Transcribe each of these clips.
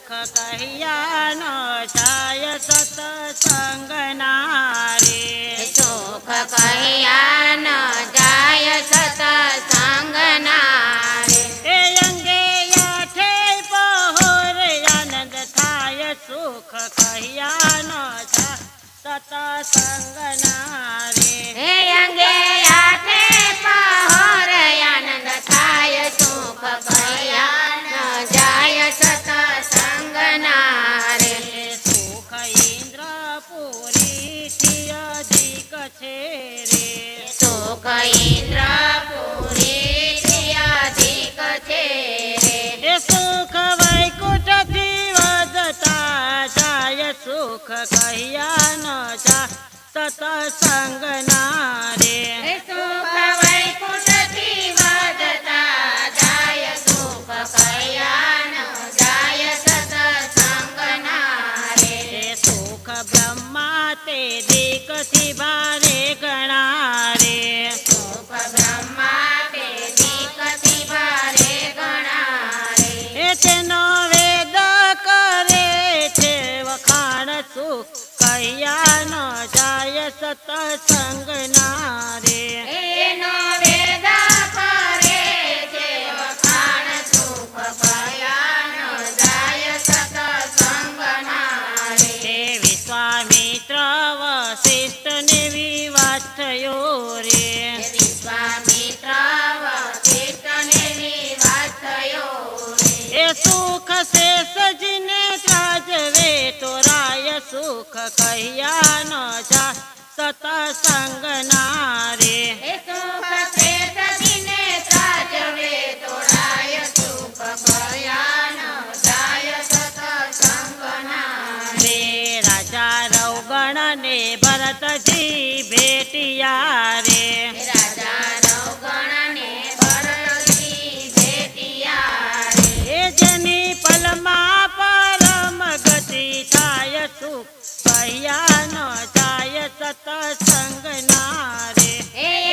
સુખ કહ્યા ન જાય સતસંગના રે સુખ કહ્યા ન જાય સતસંગના રે એ અંગે આઠે પહોર આનંદ થાય સુખ કહ્યા ન જાય સતસંગના રે હે અંગે આઠે પહોર આનંદ થાય સુખ કહ્યા ન જાય સતસંગના રે સુખ ઇન્દ્રપુરીથી અધિક છે રે સુખ ઇન્દ્રપુરીથી અધિક છે રે એ સુખ વૈકુંઠથી વધતા જાય સુખ કહ્યા ન જા સતસંગના રે સુખ વૈકુંઠથી વધતા જાય સુખ કહ્યા ન જાય સતસંગના રે એ સુખ બ્રહ્મા તે દીકથી ભારે ગણા રે સુખ બ્રહ્મા તે દીકથી ભારે ગણા રે એ તેનો વેદ કરે છે વખાણ સુખ કહ્યા ન જાય સતસંગના રે એનો વેદ કરે છે વખાણ સુખ કહ્યા ન જાય સતસંગના રે તે વિશ્વામિત્ર વસિષ્ઠને વિવાદ થયો રે વિશ્વામિત્ર વસિષ્ઠને વિવાદ થયો રે એ સુખ શેષજીને ત્રાજવે તોરાય સુખ કહ્યા ન જા સતસંગના રે એ સુખ શેષજીને ત્રાજવે તોડાય સુખ કહ્યા ન જાય સતસંગના રે રે રાજા રૌગણને ભરતજી ભેટિયા રે રાજા રૌગણને ભરતજી ભેટિયા રે એ જેની પલમાં પરમ ગતિ થાય સુખ કહ્યા ન જાય સતસંગના રે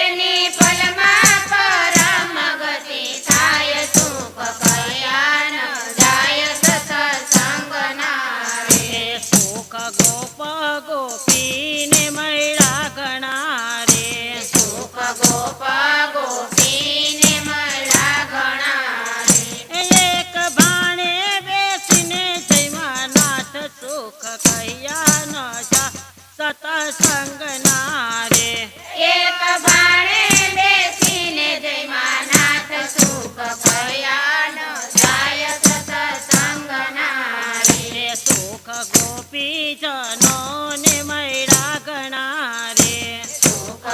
એની પલમાં પરમ ગતિ થાય સુખ કહ્યા ન જાય સતસંગના રે એ સુખ ગોપ ગોપીને મળ્યા ઘણા રે સુખ ગોપ ગોપીને મળ્યા ઘણા રે એક ભાણે બેસીને જયમાનાથ સુખ કહ્યા ન જા સતસંગના રે એક ભાણે બેસીને જયમાનાથ સુખ કહ્યા ન જાય સતસંગના રે એ સુખ ગોપીજનોને મળ્યા ઘણા રે સુખ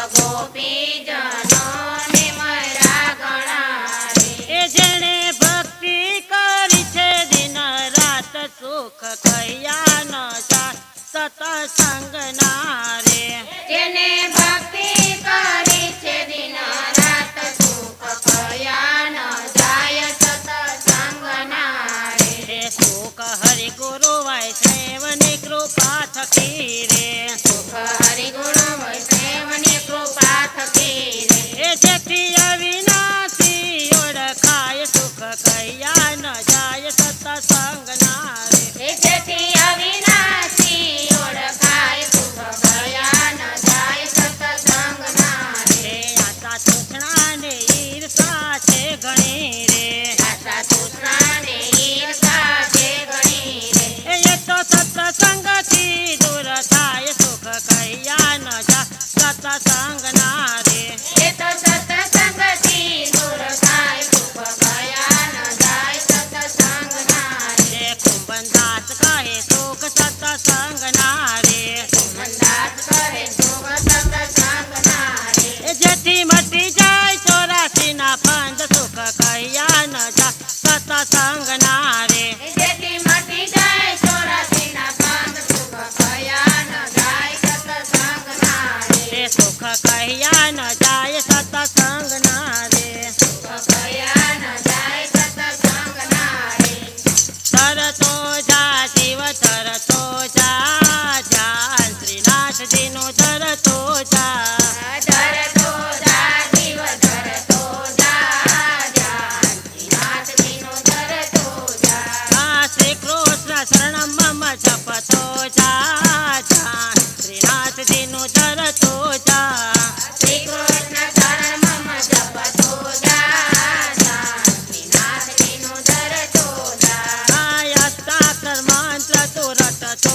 ગોપીજનોને મળ્યા ઘણા રે એ જેણે ભક્તિ કરી છે દિન રાત સુખ કહ્યા ન જા સતસંગના રે જેને ભક્તિ કરી છે દિન રાત સુખ કહ્યા ન જાય સતસંગના રે એ સુખ હરિ ગુરુ વૈષ્ણવની કૃપા થકી રે સુખ હરિગુણ વૈષ્ણવની કૃપા થકી રે એ જેથી અવિનાશી ઓળખાય સુખ કહ્યા ન જાય સતસંગના રે એ જેથી અવિનાશી ઓળખાય સુખ કહ્યા ન જાય સતસંગના રે રે આશા તૃષ્ણાને ઈર્ષા છે ઘણી રે આશા તૃષ્ણાને ઈર્ષા છે ઘણી રે એ તો સત્સંગથી દૂર થાય સુખ કહ્યા ન જા સત્સંગના રે એ તો સત્સંગથી દૂર થાય સુખ કહ્યા ન જાય સત્સંગના રે રે કુંભનદાસ કહે સુખ સત્સંગના રે મંદાસ કહે સુખ સત્સંગના રે એ જેથી મટી જાય 84 ના ફંદ સુખ કહ્યા ન જા સત્સંગના રે જેથી મટી જાય 84 ના પાંદ સુખ કહ્યા ન જાય સત્સંગના રે એ સુખ કહ્યા ન જાય સત્સંગના રે સુખ કહ્યા ન જાય સત્સંગના રે તરતો જા જીવ તરતો જા ધ્યાન શ્રીનાથજીનું તરતો જા ધરતો જા જીવ ધરતો જા ધ્યાન શ્રીનાથજીનું ધરતો જા આ શ્રી કૃષ્ણ તો